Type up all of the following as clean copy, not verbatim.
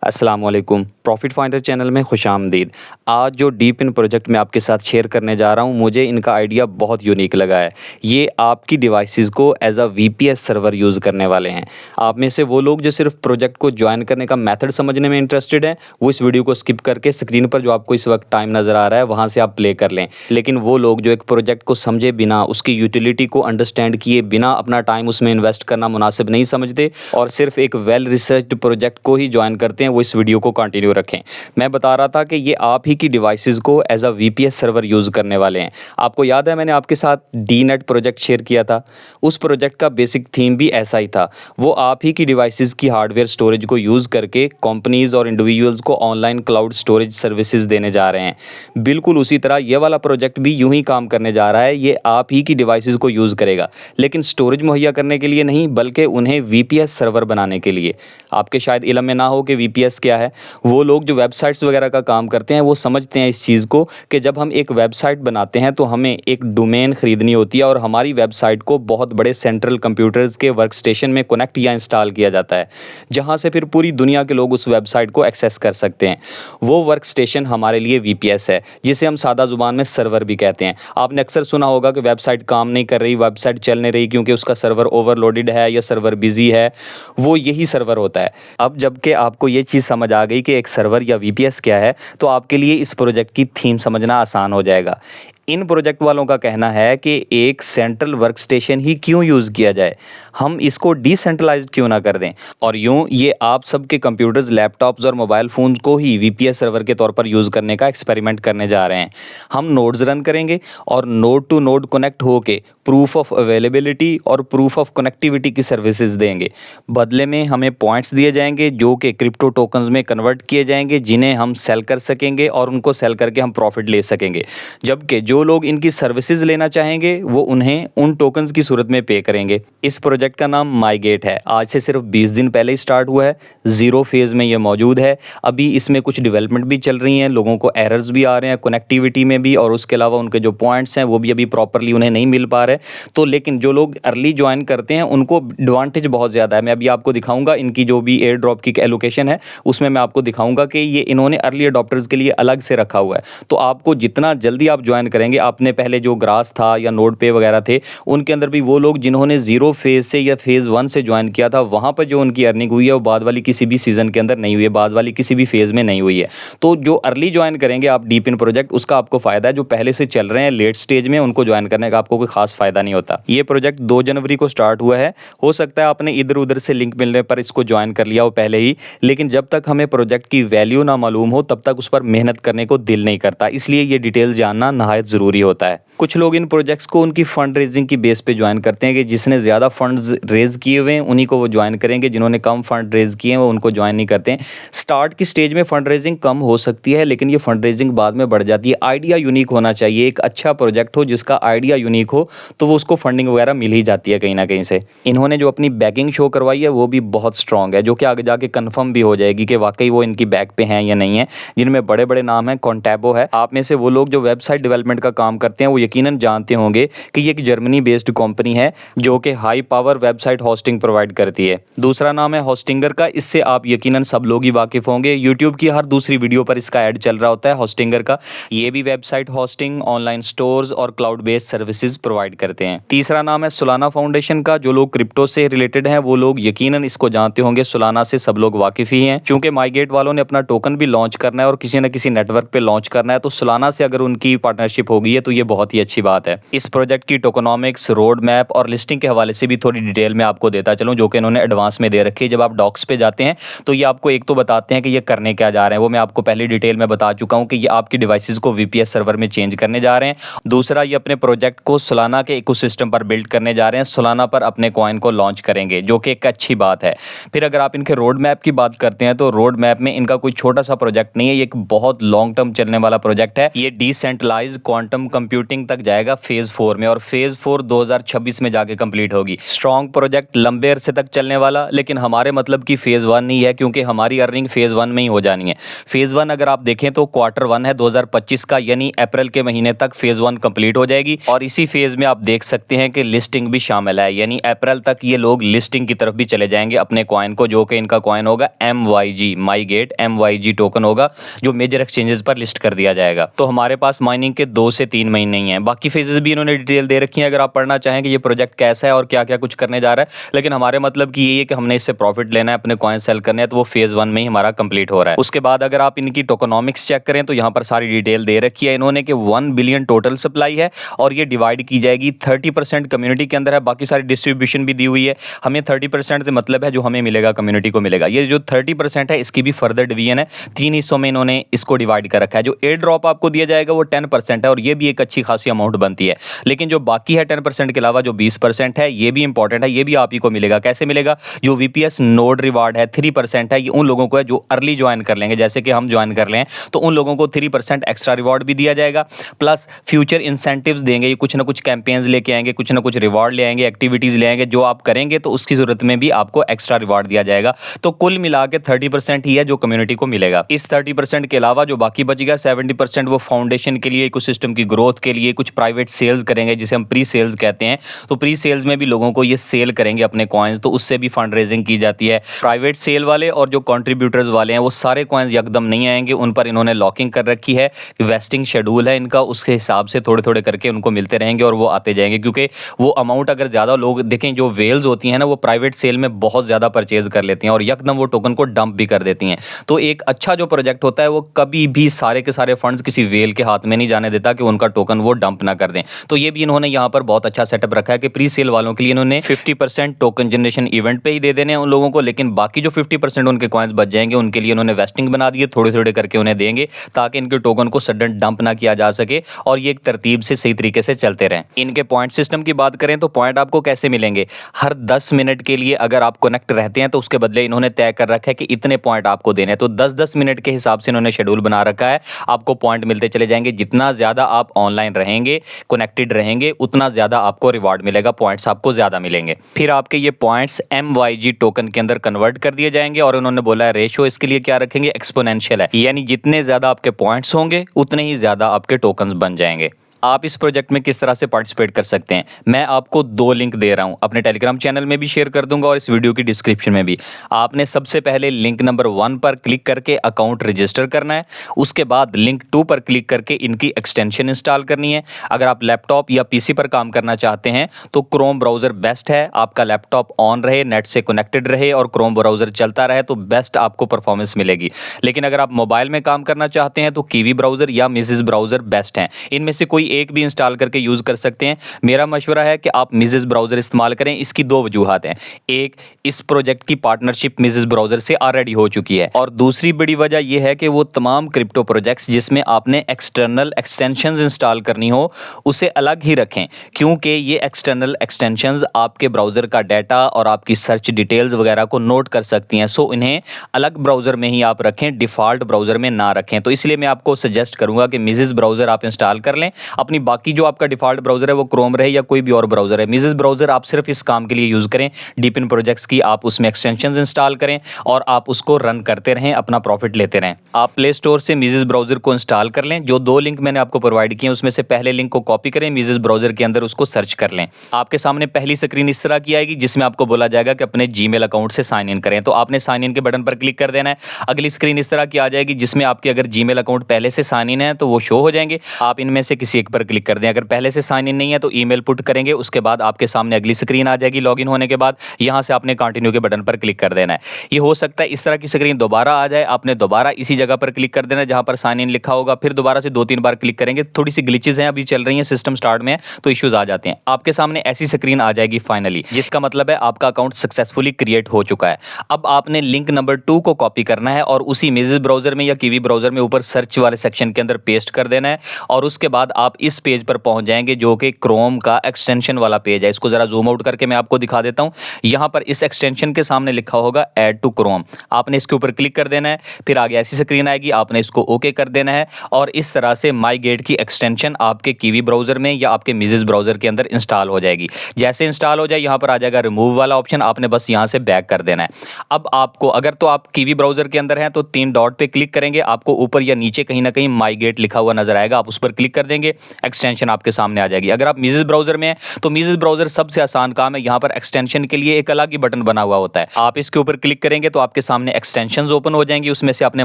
अस्सलाम वालेकुम। Profit finder channel में खुशामदीद। आज जो डीप इन प्रोजेक्ट मैं आपके साथ शेयर करने जा रहा हूँ, मुझे इनका आइडिया बहुत यूनिक लगा है। ये आपकी डिवाइसेस को as a VPS server use करने वाले हैं। आप में से वो लोग जो सिर्फ प्रोजेक्ट को जॉइन करने का मेथड समझने में इंटरेस्टेड हैं, वो इस वीडियो को स्किप करके स्क्रीन पर जो आपको इस वक्त टाइम नज़र आ रहा है, वहाँ से आप प्ले कर लें। लेकिन वो लोग जो एक प्रोजेक्ट को समझे बिना, उसकी यूटिलिटी को अंडरस्टैंड किए बिना अपना टाइम उसमें इन्वेस्ट करना मुनासिब नहीं समझते और सिर्फ एक वेल रिसर्च्ड प्रोजेक्ट को ही जॉइन करते हैं, वो इस वीडियो को कंटिन्यू रखें। मैं बता रहा था कि ये आप ही की डिवाइसेस को as a VPS server use करने वाले हैं। आपको याद है मैंने आपके साथ डीनेट प्रोजेक्ट शेयर किया था। उस प्रोजेक्ट का बेसिक थीम भी ऐसा ही था। वो आप ही की डिवाइसेस की हार्डवेयर स्टोरेज को यूज़ करके कंपनीज और इंडिविजुअल्स को ऑनलाइन क्लाउड स्टोरेज सर्विसेज देने जा रहे हैं। बिल्कुल उसी तरह ये वाला प्रोजेक्ट भी यूं ही काम करने जा रहा है। ये आप ही की डिवाइसेस को यूज़ करेगा, लेकिन स्टोरेज मुहैया करने के लिए नहीं, बल्कि उन्हें वीपीएस सर्वर बनाने के लिए। आपके शायद इल्म में ना हो कि वीपीएस क्या है। वो लोग जो वेबसाइट्स वगैरह का काम करते हैं, वो समझते हैं इस चीज़ को कि जब हम एक वेबसाइट बनाते हैं तो हमें एक डोमेन ख़रीदनी होती है और हमारी वेबसाइट को बहुत बड़े सेंट्रल कंप्यूटर्स के वर्क स्टेशन में कनेक्ट या इंस्टॉल किया जाता है, जहाँ से फिर पूरी दुनिया के लोग उस वेबसाइट को एक्सेस कर सकते हैं। वो वर्क स्टेशन हमारे लिए वीपीएस है, जिसे हम सादा ज़ुबान में सर्वर भी कहते हैं। आपने अक्सर सुना होगा कि वेबसाइट काम नहीं कर रही, वेबसाइट चल नहीं रही क्योंकि उसका सर्वर ओवरलोडेड है या सर्वर बिजी है। वो यही सर्वर होता है। अब जबकि आपको ये चीज़ समझ आ गई कि एक सर्वर या वीपीएस क्या है, तो आपके लिए इस प्रोजेक्ट की थीम समझना आसान हो जाएगा। इन प्रोजेक्ट वालों का कहना है कि एक सेंट्रल वर्क स्टेशन ही क्यों यूज़ किया जाए, हम इसको डिसेंट्रलाइज्ड क्यों ना कर दें और यूं ये आप सबके कंप्यूटर्स, लैपटॉप्स और मोबाइल फ़ोन्स को ही वीपीएस सर्वर के तौर पर यूज़ करने का एक्सपेरिमेंट करने जा रहे हैं। हम नोड्स रन करेंगे और नोड टू नोड कनेक्ट होके प्रूफ ऑफ अवेलेबिलिटी और प्रूफ ऑफ कनेक्टिविटी की सर्विसेज देंगे। बदले में हमें पॉइंट्स दिए जाएंगे जो कि क्रिप्टो टोकन्स में कन्वर्ट किए जाएंगे, जिन्हें हम सेल कर सकेंगे और उनको सेल करके हम प्रॉफिट ले सकेंगे। जबकि जो लोग इनकी सर्विसेज लेना चाहेंगे, वो उन्हें उन टोकन्स की सूरत में पे करेंगे। इस प्रोजेक्ट का नाम माईगेट है। आज से सिर्फ 20 दिन पहले ही स्टार्ट हुआ है। ज़ीरो फेज़ में ये मौजूद है। अभी इसमें कुछ डेवलपमेंट भी चल रही हैं, लोगों को एरर्स भी आ रहे हैं कनेक्टिविटी में भी, और उसके अलावा उनके जो पॉइंट्स हैं वो भी अभी प्रॉपरली उन्हें नहीं मिल पा रहे। तो लेकिन जो लोग अर्ली ज्वाइन करते हैं उनको एडवांटेज बहुत ज़्यादा है। मैं अभी आपको दिखाऊंगा इनकी जो भी एयर ड्रॉप की एलोकेशन है, उसमें मैं आपको दिखाऊंगा कि ये इन्होंने अर्ली अडॉप्टर्स के लिए अलग से रखा हुआ है। तो आपको जितना जल्दी आप ज्वाइन करेंगे, आपने पहले जो ग्रास था या नोड पे वगैरह थे, उनके अंदर भी वो लोग जिन्होंने जीरो फेज से या फेज़ 1 से ज्वाइन किया था, वहाँ पर जो उनकी अर्निंग हुई है वो बाद वाली किसी भी सीज़न के अंदर नहीं हुई है, बाद वाली किसी भी फेज़ में नहीं हुई है। तो जो अर्ली ज्वाइन करेंगे आप डीप इन प्रोजेक्ट, उसका आपको फ़ायदा है। जो पहले से चल रहे हैं लेट स्टेज में, उनको ज्वाइन करने का आपको कोई खास फ़ायदा नहीं होता। ये प्रोजेक्ट 2 जनवरी को स्टार्ट हुआ है। हो सकता है आपने इधर उधर से लिंक मिलने पर इसको ज्वाइन कर लिया हो पहले ही, लेकिन जब तक हमें प्रोजेक्ट की वैल्यू ना मालूम हो तब तक उस पर मेहनत करने को दिल नहीं करता। इसलिए ये डिटेल जानना नहायत ज़रूरी होता है। कुछ लोग इन प्रोजेक्ट्स को उनकी फंड रेजिंग की बेस पे ज्वाइन करते हैं कि जिसने ज़्यादा फंड्स रेज किए हुए हैं उन्हीं को वो ज्वाइन करेंगे, जिन्होंने कम फंड रेज किए हैं वो उनको ज्वाइन नहीं करते हैं। स्टार्ट की स्टेज में फंड रेजिंग कम हो सकती है, लेकिन ये फंड रेजिंग बाद में बढ़ जाती है। आइडिया यूनिक होना चाहिए। एक अच्छा प्रोजेक्ट हो जिसका आइडिया यूनिक हो तो वो उसको फंडिंग वगैरह मिल ही जाती है कहीं ना कहीं से। इन्होंने जो अपनी बैकिंग शो करवाई है वो भी बहुत स्ट्रॉन्ग है, जो कि आगे जाके कन्फर्म भी हो जाएगी कि वाकई वो इनकी बैक पे हैं या नहीं है। जिनमें बड़े बड़े नाम हैं, कॉन्टैबो है। आप में से वो लोग जो वेबसाइट डेवलपमेंट का काम करते हैं वो यकीनन जानते होंगे कि ये एक जर्मनी बेस्ड कंपनी है जो कि high power website hosting provide करती है। दूसरा नाम है होस्टिंगर का। इससे आप यकीनन सब लोग ही वाकिफ होंगे, यूट्यूब की हर दूसरी वीडियो पर इसका ऐड चल रहा होता है होस्टिंगर का। ये भी वेबसाइट होस्टिंग, ऑनलाइन स्टोर्स और क्लाउड बेस्ड सर्विसेज प्रोवाइड करते हैं। तीसरा नाम है सोलाना फाउंडेशन का। जो लोग क्रिप्टो से रिलेटेड हैं वो लोग यकीनन इसको जानते होंगे। सोलाना से सब लोग वाकिफ ही हैं, क्योंकि माईगेट वालों ने अपना टोकन भी लॉन्च करना है और किसी न किसी नेटवर्क पे लॉन्च करना है, तो सोलाना से अगर उनकी पार्टनरशिप हो गई है तो ये बहुत ही अच्छी बात है। इस प्रोजेक्ट की टोकनॉमिक्स, रोड मैप और लिस्टिंग के हवाले से भी थोड़ी डिटेल में आपको देता चलूं, जो कि इन्होंने एडवांस में दे रखी है। जब आप डॉक्स पे जाते हैं तो ये आपको एक तो बताते हैं कि ये करने क्या जा रहे हैं, वो मैं आपको पहले डिटेल में बता चुका हूं कि ये आपकी डिवाइसेस को वीपीएस सर्वर में चेंज करने जा रहे हैं। दूसरा, ये अपने प्रोजेक्ट को सोलाना के इकोसिस्टम पर बिल्ड करने जा रहे हैं। सोलाना पर अपने कॉइन को लॉन्च करेंगे, जो कि एक अच्छी बात है। फिर अगर आप इनके रोड मैप की बात करते हैं तो रोड मैप में इनका कोई छोटा सा प्रोजेक्ट नहीं है, ये एक बहुत लॉन्ग टर्म चलने वाला प्रोजेक्ट है। ये डिसेंट्रलाइज्ड क्वांटम कंप्यूटिंग तक जाएगा फेज़ 4 में, और फेज़ 4 2026 में जाके कंप्लीट होगी। स्ट्रॉन्ग प्रोजेक्ट लंबे अरसे तक चलने वाला, लेकिन हमारे मतलब की फेज़ 1 नहीं है, क्योंकि हमारी अर्निंग फेज़ 1 में ही हो जानी है। फेज़ 1 अगर आप देखें तो क्वार्टर 1 है 2025 का, यानी अप्रैल के महीने तक फेज़ 1 कंप्लीट हो जाएगी। और इसी फेज़ में आप देख सकते हैं कि लिस्टिंग भी शामिल है, यानी अप्रैल तक ये लोग लिस्टिंग की तरफ भी चले जाएंगे अपने कॉइन को, जो कि इनका कॉइन होगा MYG, माईगेट MYG टोकन होगा, जो मेजर एक्सचेंजेस पर लिस्ट कर दिया जाएगा। तो हमारे पास माइनिंग के 2 से 3 महीने ही हैं। बाकी फेजेस भी इन्होंने डिटेल दे रखी है, अगर आप पढ़ना चाहें कि ये प्रोजेक्ट कैसा है और क्या क्या कुछ करने जा रहा है। लेकिन हमारे मतलब की यही है कि हमने इससे प्रॉफिट लेना है, अपने कॉइन सेल करने हैं, तो वो फेज़ 1 में ही हमारा कंप्लीट हो रहा है। उसके बाद अगर आप इनकी टोकनॉमिक्स चेक करें तो यहाँ पर सारी डिटेल दे रखी है इन्होंने कि 1 बिलियन टोटल सप्लाई है, और ये डिवाइड की जाएगी 30% कम्युनिटी के अंदर है, बाकी सारी डिस्ट्रीब्यूशन भी दी हुई है। हमें 30% से मतलब है जो हमें मिलेगा कम्युनिटी को मिलेगा। ये जो 30% है इसकी भी फर्दर डिवीजन है, 3 हिस्सों में इन्होंने इसको डिवाइड कर रखा है। जो एयर ड्रॉप आपको दिया जाएगा वो 10% है, और ये भी एक अच्छी खासी अमाउंट बनती है। लेकिन जो बाकी है 10% के अलावा जो 20% है, ये भी इंपॉर्टेंट है, ये भी आप ही को मिलेगा। कैसे मिलेगा? जो VPS नोड रिवार्ड है 3% है, ये उन लोगों को है जो अर्ली ज्वाइन कर लेंगे, जैसे कि हम ज्वाइन कर लें तो उन लोगों को 3% एक्स्ट्रा रिवॉर्ड भी दिया जाएगा। प्लस फ्यूचर इंसेंटिव्स देंगे, ये कुछ ना कुछ कैंपेन्स लेके आएंगे, कुछ ना कुछ रिवॉर्ड ले आएंगे, एक्टिविटीज ले आएंगे, जो आप करेंगे तो उसकी जरूरत में भी आपको एक्स्ट्रा रिवॉर्ड दिया जाएगा। तो कुल मिला के 30% ही है जो कम्युनिटी को मिलेगा। इस 30% के अलावा जो बाकी बचेगा 70% वो फाउंडेशन के लिए, इकोसिस्टम की ग्रोथ के लिए, कुछ प्राइवेट सेल्स करेंगे जिसे हम प्री सेल्स कहते हैं। तो प्री सेल्स में भी लोगों को ये सेल करेंगे अपने कॉइन्स, तो उससे भी फंड रेजिंग की जाती है। प्राइवेट सेल वाले और जो कंट्रीब्यूटर्स वाले हैं वो सारे कॉइन्स यकदम नहीं आएंगे, उन पर इन्होंने लॉकिंग कर रखी है, वेस्टिंग शेड्यूल है इनका, उसके हिसाब से थोड़े थोड़े करके उनको मिलते रहेंगे और वो आते जाएंगे। क्योंकि वो अमाउंट अगर ज़्यादा लोग देखें, जो वेल्स होती हैं ना वो प्राइवेट सेल में बहुत ज़्यादा परचेज कर लेती हैं और यकदम वो टोकन को डंप भी कर देती हैं। तो एक अच्छा जो प्रोजेक्ट होता है वो कभी भी सारे के सारे फंड्स किसी वेल के हाथ में नहीं जाने देता कि उनका टोकन वो डंप ना कर दें। तो ये भी इन्होंने यहाँ पर बहुत अच्छा सेटअप रखा है कि प्री सेल वालों के लिए इन्होंने 50% टोकन जनरेशन इवेंट पे ही दे देने हैं उन लोगों को, लेकिन बाकी जो 50% उनके कॉइन्स बच जाएंगे उनके लिए उन्होंने वेस्टिंग बना दी है, थोड़े थोड़े करके उन्हें देंगे ताकि इनके टोकन को सडन डंप ना किया जा सके और ये एक तरतीब से सही तरीके से चलते रहें। इनके पॉइंट सिस्टम की बात करें तो पॉइंट आपको कैसे मिलेंगे? हर 10 मिनट के लिए अगर आप कनेक्ट रहते हैं तो उसके बदले इन्होंने तय कर रखा है कि इतने पॉइंट आपको देने हैं। तो 10-10 मिनट के हिसाब से इन्होंने शेड्यूल बना रखा है, आपको पॉइंट मिलते चले जाएंगे। जितना ज़्यादा आप ऑनलाइन रहेंगे, कनेक्टेड रहेंगे, उतना ज़्यादा आपको रिवार्ड मिलेगा, पॉइंट्स आपको ज़्यादा मिलेंगे। फिर आपके ये पॉइंट्स MYG टोकन के अंदर कन्वर्ट कर दिए जाएंगे और उन्होंने बोला है रेशो इसके लिए क्या रखेंगे? एक्सपोनेंशियल है, यानी जितने ज़्यादा आपके पॉइंट्स होंगे उतने ही ज़्यादा आपके टोकन्स बन जाएंगे। आप इस प्रोजेक्ट में किस तरह से पार्टिसिपेट कर सकते हैं, मैं आपको 2 लिंक दे रहा हूं, अपने टेलीग्राम चैनल में भी शेयर कर दूंगा और इस वीडियो की डिस्क्रिप्शन में भी। आपने सबसे पहले लिंक नंबर 1 पर क्लिक करके अकाउंट रजिस्टर करना है। उसके बाद लिंक 2 पर क्लिक करके इनकी एक्सटेंशन इंस्टॉल करनी है। अगर आप लैपटॉप या PC पर काम करना चाहते हैं तो क्रोम ब्राउज़र बेस्ट है, आपका लैपटॉप ऑन रहे, नेट से कनेक्टेड रहे और क्रोम ब्राउज़र चलता रहे तो बेस्ट आपको परफॉर्मेंस मिलेगी। लेकिन अगर आप मोबाइल में काम करना चाहते हैं तो कीवी ब्राउज़र या मिसेस ब्राउज़र बेस्ट हैं। इनमें से कोई एक भी इंस्टॉल करके यूज़ कर सकते हैं। मेरा मशवरा है कि आप मिसेस ब्राउज़र इस्तेमाल करें। इसकी 2 वजूहात हैं। एक, इस प्रोजेक्ट की पार्टनरशिप मिसेस ब्राउज़र से ऑलरेडी हो चुकी है, और दूसरी बड़ी वजह यह है कि वो तमाम क्रिप्टो प्रोजेक्ट्स जिसमें आपने एक्सटर्नल एक्सटेंशंस इंस्टॉल करनी हो उसे अलग ही रखें, क्योंकि ये एक्सटर्नल एक्सटेंशंस आपके ब्राउज़र का डाटा और आपकी सर्च डिटेल्स वगैरह को नोट कर सकती हैं। सो इन्हें अलग ब्राउज़र में ही आप रखें, डिफ़ॉल्ट ब्राउज़र में ना रखें। तो इसलिए मैं आपको सजेस्ट करूंगा कि मिसेस ब्राउज़र आप इंस्टॉल कर लें। अपनी बाकी जो आपका डिफ़ॉल्ट ब्राउज़र है वो क्रोम रहे या कोई भी और ब्राउज़र है, मिसेस ब्राउज़र आप सिर्फ इस काम के लिए यूज़ करें, डीपिन प्रोजेक्ट्स की आप उसमें एक्सटेंशंस इंस्टॉल करें और आप उसको रन करते रहें, अपना प्रॉफिट लेते रहें। आप प्ले स्टोर से मिसेस ब्राउज़र को इंस्टॉल कर लें। जो 2 लिंक मैंने आपको प्रोवाइड किए उसमें से पहले लिंक को कॉपी करें, मिसेस ब्राउज़र के अंदर उसको सर्च कर लें। आपके सामने पहली स्क्रीन इस तरह की आएगी जिसमें आपको बोला जाएगा कि अपने जीमेल अकाउंट से साइन इन करें, तो आपने साइन इन के बटन पर क्लिक कर देना है। अगली स्क्रीन इस तरह की आ जाएगी जिसमें आपके अगर जीमेल अकाउंट पहले से साइन इन है तो वो शो हो जाएंगे। आप इनमें से किसी एक पर क्लिक कर दें। अगर पहले से साइन इन नहीं है तो ईमेल पुट करेंगे, उसके बाद आपके सामने अगली स्क्रीन आ जाएगी लॉगिन होने के बाद। यहां से आपने कंटिन्यू के बटन पर क्लिक कर देना है। ये हो सकता है इस तरह की स्क्रीन दोबारा आ जाए, आपने दोबारा इसी जगह पर क्लिक कर देना है जहां पर साइन इन लिखा होगा, फिर दोबारा से 2-3 बार क्लिक करेंगे। थोड़ी सी ग्लिचेस हैं अभी चल रही हैं, सिस्टम स्टार्ट में है तो इश्यूज आ जाते हैं। आपके सामने ऐसी स्क्रीन आ जाएगी फाइनली, जिसका मतलब है आपका अकाउंट सक्सेसफुली क्रिएट हो चुका है। अब आपने लिंक नंबर 2 को कॉपी करना है और उसी मिसेस ब्राउज़र में या कीवी ब्राउज़र में ऊपर सर्च वाले सेक्शन के अंदर पेस्ट कर देना है और उसके बाद आप इस पेज पर पहुंच जाएंगे जो कि क्रोम का एक्सटेंशन वाला पेज है। इसको जरा जूम आउट करके मैं आपको दिखा देता हूं। यहां पर इस एक्सटेंशन के सामने लिखा होगा ऐड टू क्रोम, आपने इसके ऊपर क्लिक कर देना है। फिर आगे ऐसी स्क्रीन आएगी, आपने इसको ओके कर देना है और इस तरह से माई गेट की एक्सटेंशन आपके कीवी ब्राउजर में या आपके मिजेज ब्राउजर के अंदर इंस्टॉल हो जाएगी। जैसे इंस्टॉल हो जाए यहां पर आ जाएगा रिमूव वाला ऑप्शन, आपने बस यहां से बैक कर देना है। अब आपको अगर तो आप कीवी ब्राउजर के अंदर हैं तो 3 डॉट पे क्लिक करेंगे, आपको ऊपर या नीचे कहीं ना कहीं माई गेट लिखा हुआ नजर आएगा, आप उस पर क्लिक कर देंगे, एक्सटेंशन आपके सामने आ जाएगी। अगर आप मिजेज ब्राउजर में हैं तो मिजेज ब्राउजर सबसे आसान काम है, यहां पर एक्सटेंशन के लिए एक अलग ही बटन बना हुआ होता है, आप इसके ऊपर क्लिक करेंगे तो आपके सामने एक्सटेंशंस ओपन हो जाएंगी, उसमें से आपने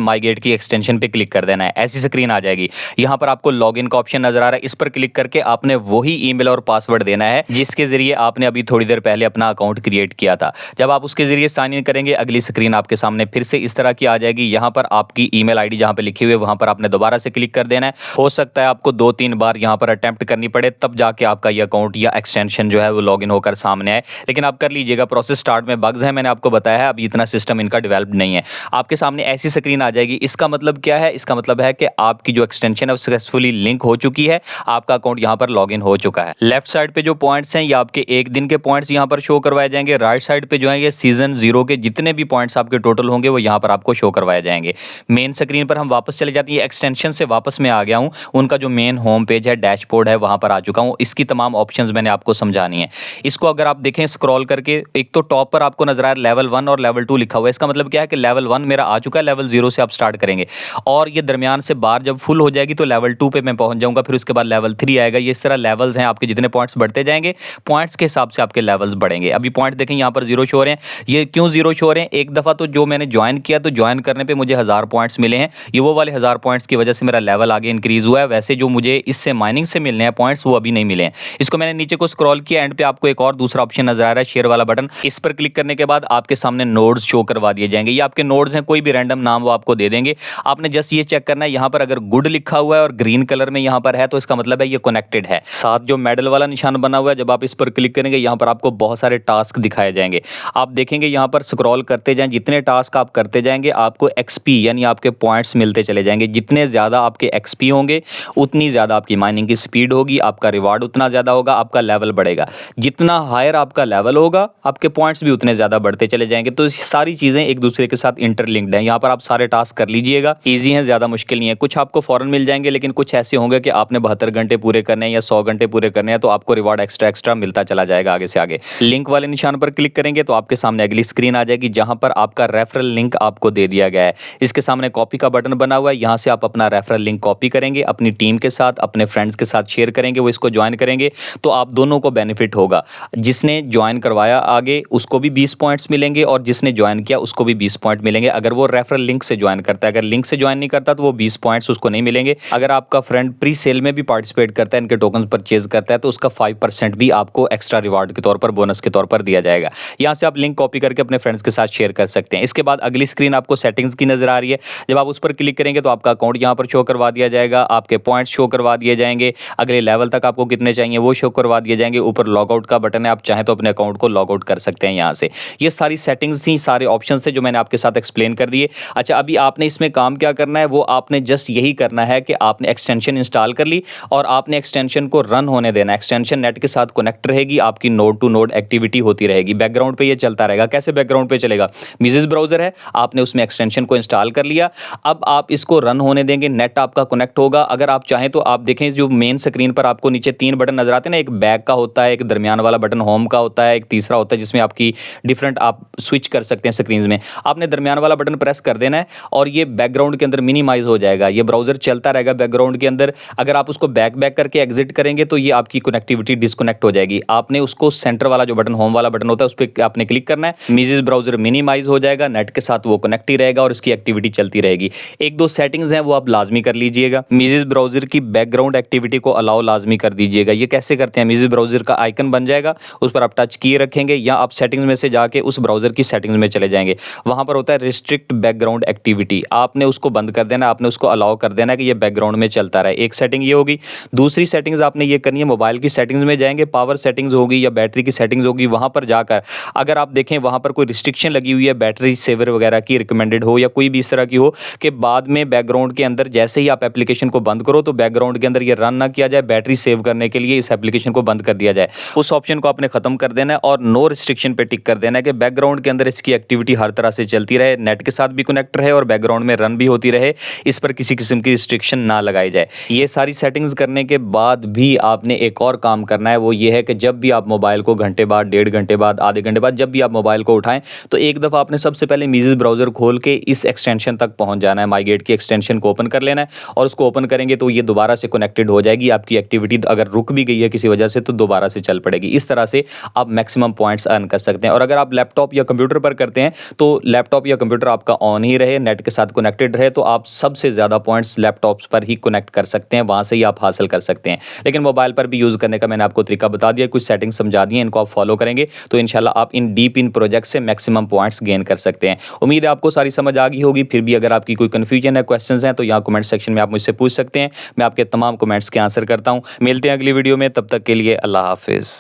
माई गेट की एक्सटेंशन पे क्लिक कर देना है। ऐसी स्क्रीन आ जाएगी, यहां पर आपको लॉगिन का ऑप्शन नजर आ रहा है, इस पर क्लिक करके आपने वही ईमेल और पासवर्ड देना है जिसके जरिए आपने अभी थोड़ी देर पहले अपना अकाउंट क्रिएट किया था। जब आप उसके जरिए साइन इन करेंगे अगली स्क्रीन आपके सामने फिर से इस तरह की आ जाएगी। यहां पर आपकी ईमेल आईडी जहां पे लिखी हुई है वहां पर आपने दोबारा से क्लिक कर देना है। हो सकता है आपको 2-3 बार यहां पर अटेम्प्ट करनी पड़े, तब जाके आपका ये अकाउंट या एक्सटेंशन जो है वो लॉगिन होकर सामने आए, लेकिन आप कर लीजिएगा। प्रोसेस स्टार्ट में बग्स है, मैंने आपको बताया है, अभी इतना सिस्टम इनका डेवलप्ड नहीं है। आपके सामने ऐसी स्क्रीन आ जाएगी। इसका मतलब क्या है? इसका मतलब है कि आपकी जो एक्सटेंशन है वो सक्सेसफुली लिंक हो चुकी है, आपका अकाउंट यहां पर लॉगिन हो चुका है। लेफ्ट साइड पे जो पॉइंट्स हैं ये आपके एक दिन के पॉइंट्स यहां पर शो करवाए जाएंगे। राइट साइड पे जो है ये सीजन 0 के जितने भी पॉइंट्स आपके टोटल होंगे वो यहां पर आपको शो करवाए जाएंगे। मेन स्क्रीन पर हम वापस चले जाते हैं, एक्सटेंशन से वापस मैं आ गया हूं, उनका जो मेन होम पेज है, डैशबोर्ड है, वहां पर आ चुका हूं। इसकी तमाम ऑप्शंस मैंने आपको समझानी है। इसको अगर आप देखें स्क्रॉल करके, एक तो टॉप पर आपको नजर आ रहा है लेवल 1 और लेवल 2 लिखा हुआ है। इसका मतलब क्या है कि लेवल 1 मेरा आ चुका है, लेवल 0 से आप स्टार्ट करेंगे और ये दरमियान से बार जब फुल हो जाएगी तो लेवल 2 पे मैं पहुंच जाऊंगा, फिर उसके बाद लेवल 3 आएगा। ये इस तरह लेवल्स हैं, आपके जितने पॉइंट्स बढ़ते जाएंगे पॉइंट्स के हिसाब से आपके लेवल्स बढ़ेंगे। अभी पॉइंट देखें यहाँ पर 0 शो हो रहे हैं। ये क्यों 0 शो हो रहे हैं? एक दफा तो जो मैंने ज्वाइन किया तो ज्वाइन करने पे मुझे 1000 पॉइंट्स मिले हैं, ये वो वाले 1000 पॉइंट्स की वजह से मेरा लेवल आगे इंक्रीज हुआ है। वैसे जो मुझे इससे माइनिंग से मिलने हैं पॉइंट्स वो अभी नहीं मिले हैं। इसको मैंने नीचे को स्क्रॉल किया, एंड पे आपको एक और दूसरा ऑप्शन नजर आ रहा है शेयर वाला बटन, इस पर क्लिक करने के बाद आपके सामने नोड्स शो करवा दिए जाएंगे। ये आपके नोड्स हैं, कोई भी रैंडम नाम वो आपको दे देंगे। आपने जस्ट ये चेक करना है, यहाँ पर अगर गुड लिखा हुआ है और ग्रीन कलर में यहाँ पर है तो इसका मतलब है ये कनेक्टेड है। साथ जो मेडल वाला निशान बना हुआ है, जब आप इस पर क्लिक करेंगे यहाँ पर आपको बहुत सारे टास्क दिखाए जाएंगे। आप देखेंगे यहाँ पर स्क्रॉल करते जाएं, जितने टास्क आप करते जाएंगे आपको एक्सपी यानी आपके पॉइंट्स मिलते चले जाएंगे। जितने ज़्यादा आपके एक्सपी होंगे उतनी ज़्यादा आपकी माइनिंग की स्पीड होगी, आपका रिवार्ड उतना ज़्यादा होगा, आपका लेवल बढ़ेगा। जितना हायर आपका लेवल होगा आपके पॉइंट्स भी उतने ज़्यादा बढ़ते चले जाएंगे। तो सारी चीज़ें एक दूसरे के साथ इंटरलिंक्ड हैं। यहाँ पर आप सारे टास्क कर लीजिएगा, ईजी है, ज़्यादा मुश्किल नहीं है। कुछ आपको फौरन मिल जाएंगे लेकिन कुछ ऐसे होंगे कि आपने 72 घंटे पूरे करने हैं या 100 घंटे पूरे करने हैं, तो आपको रिवार्ड एक्स्ट्रा मिलता चला जाएगा आगे से आगे। लिंक वाले निशान पर क्लिक करेंगे तो आपके सामने अगली स्क्रीन आ जाएगी जहां पर आपका रेफरल लिंक आपको दे दिया गया है। इसके सामने कॉपी का बटन बना हुआ है, यहां से आप अपना रेफरल लिंक कॉपी करेंगे, अपनी टीम के साथ, अपने फ्रेंड्स के साथ शेयर करेंगे, वो इसको ज्वाइन करेंगे तो आप दोनों को बेनिफिट होगा। जिसने ज्वाइन करवाया आगे उसको भी 20 पॉइंट्स मिलेंगे और जिसने ज्वाइन किया उसको भी 20 पॉइंट मिलेंगे, अगर वो रेफरल लिंक से ज्वाइन करता है। अगर लिंक से ज्वाइन नहीं करता तो वो 20 पॉइंट्स उसको नहीं मिलेंगे। अगर आपका फ्रेंड प्री सेल में भी पार्टिसिपेट करता है, इनके टोकन परचेज करता है, तो उसका 5% भी आपको एक्स्ट्रा रिवार्ड के तौर पर, बोनस के तौर पर दिया जाएगा। यहां से आप लिंक कॉपी करके अपने फ्रेंड्स के साथ शेयर कर सकते हैं। इसके बाद अगली स्क्रीन आपको सेटिंग्स की नजर आ रही है, जब आप उस पर क्लिक करेंगे तो आपका अकाउंट यहां पर शो करवा दिया जाएगा, आपके पॉइंट्स शो करवा दिए जाएंगे, अगले लेवल तक आपको कितने चाहिए वो शो करवा दिए जाएंगे। ऊपर लॉग आउट का बटन है, आप चाहें तो अपने अकाउंट को लॉग आउट कर सकते हैं यहां से। ये सारी सेटिंग्स थी, सारे ऑप्शन थे जो मैंने आपके साथ एक्सप्लेन कर दिए। अच्छा, अभी आपने इसमें काम क्या करना है, वो आपने जस्ट यही करना है कि आपने एक्सटेंशन इंस्टॉल कर ली और आपने एक्सटेंशन को रन होने देना। एक्सटेंशन नेट के साथ कनेक्ट रहेगी, आपकी नोड टू नोड एक्टिविटी होती रहेगी, बैकग्राउंड पे ये चलता रहेगा। कैसे बैकग्राउंड पे चलेगा? मिजेज ब्राउजर है, आपने उसमें एक्सटेंशन को इंस्टॉल कर लिया, अब आप इसको रन होने देंगे, नेट आपका कनेक्ट होगा। अगर आप चाहें तो आप देखें जो मेन स्क्रीन पर आपको नीचे 3 बटन नजर आते हैं ना, एक बैक का होता है, एक दरमियान वाला बटन होम का होता है, एक तीसरा होता है जिसमें आपकी डिफरेंट आप स्विच कर सकते हैं स्क्रीन में। आपने दरमियान वाला बटन प्रेस कर देना है और ये बैकग्राउंड के अंदर मिनिमाइज हो जाएगा, ये ब्राउजर चलता रहेगा बैकग्राउंड के अंदर। अगर आप उसको बैक करके एग्जिट करेंगे तो ये आपकी कनेक्टिविटी डिस्कनेक्ट हो जाएगी। आपने उसको सेंटर वाला जो बटन होम वाला बटन होता है उस पर आपने क्लिक करना है, मिजेज ब्राउजर मिनिमाइज हो जाएगा, नेट के साथ वो कनेक्ट ही रहेगा और इसकी एक्टिविटी चलती रहेगी। एक दो सेटिंग्स हैं वो आप लाजमी कर लीजिएगा। मिजेज ब्राउजर की बैकग्राउंड एक्टिविटी को अलाउ लाजमी कर दीजिएगा। ये कैसे करते हैं? मिजेज ब्राउजर का आइकन बन जाएगा, उस पर आप टच किए रखेंगे या आप सेटिंग्स में से जाके उस ब्राउजर की सेटिंग्स में चले जाएंगे, वहां पर होता है रिस्ट्रिक्ट बैकग्राउंड एक्टिविटी, आपने उसको बंद कर देना, आपने उसको अलाउ कर देना कि ये बैकग्राउंड में चलता रहे। एक सेटिंग ये होगी। दूसरी सेटिंग्स आपने ये करनी है, मोबाइल की सेटिंग्स में जाएंगे, पावर सेटिंग्स होगी या बैटरी की सेटिंग्स होगी, वहां पर जाकर अगर आप देखें वहां पर कोई रिस्ट्रिक्शन लगी हुई है बैटरी सेवर वगैरह की, रिकमेंडेड हो या कोई भी इस तरह की हो कि बाद में बैकग्राउंड के अंदर जैसे ही आप एप्लीकेशन को बंद करो तो बैकग्राउंड के अंदर अंदर ये रन ना किया जाए, बैटरी सेव करने के लिए इस एप्लीकेशन को बंद कर दिया जाए। उस ऑप्शन को आपने खत्म कर देना है और नो रिस्ट्रिक्शन पे टिक कर देना है कि बैकग्राउंड के अंदर इसकी एक्टिविटी हर तरह से चलती रहे, नेट के साथ भी कनेक्ट रहे और बैकग्राउंड में रन भी होती रहे, इस पर किसी किस्म की रिस्ट्रिक्शन ना लगाई जाए। ये सारी सेटिंग्स करने के बाद भी आपने एक और काम करना है, वो ये है कि जब भी आप मोबाइल को घंटे बाद, 1.5 घंटे बाद, आधे घंटे बाद जब भी आप मोबाइल को उठाएं तो एक दफ़ा आपने सबसे पहले मीजेस ब्राउज़र खोल के इस एक्सटेंशन तक पहुंच जाना है, माईगेट की एक्सटेंशन को ओपन कर लेना है और उसको ओपन करेंगे तो ये दोबारा से कनेक्टेड हो जाएगी। आपकी एक्टिविटी अगर रुक भी गई है किसी वजह से तो दोबारा से चल पड़ेगी। इस तरह से आप मैक्सिमम पॉइंट्स अर्न कर सकते हैं। और अगर आप लैपटॉप या कंप्यूटर पर करते हैं तो लैपटॉप या कंप्यूटर आपका ऑन ही रहे, नेट के साथ कनेक्टेड रहे, तो आप सबसे ज़्यादा पॉइंट्स लैपटॉप्स पर ही कनेक्ट कर सकते हैं, वहाँ से ही आप हासिल कर सकते हैं। लेकिन मोबाइल पर भी यूज़ करने का मैंने आपको तरीका बता दिया, कुछ सेटिंग समझा दी हैं, इनको आप फॉलो करेंगे तो इंशाल्लाह आप इन डीप इन प्रोजेक्ट से मैक्सिमम पॉइंट्स गेन कर सकते हैं। उम्मीद है आपको सारी समझ आ गई होगी। फिर भी अगर आपकी कोई कन्फ्यूजन है, क्वेश्चंस हैं तो यहाँ कमेंट सेक्शन में आप मुझसे पूछ सकते हैं। मैं आपके तमाम कमेंट्स के आंसर करता हूँ। मिलते हैं अगली वीडियो में, तब तक के लिए अल्लाह हाफिज़।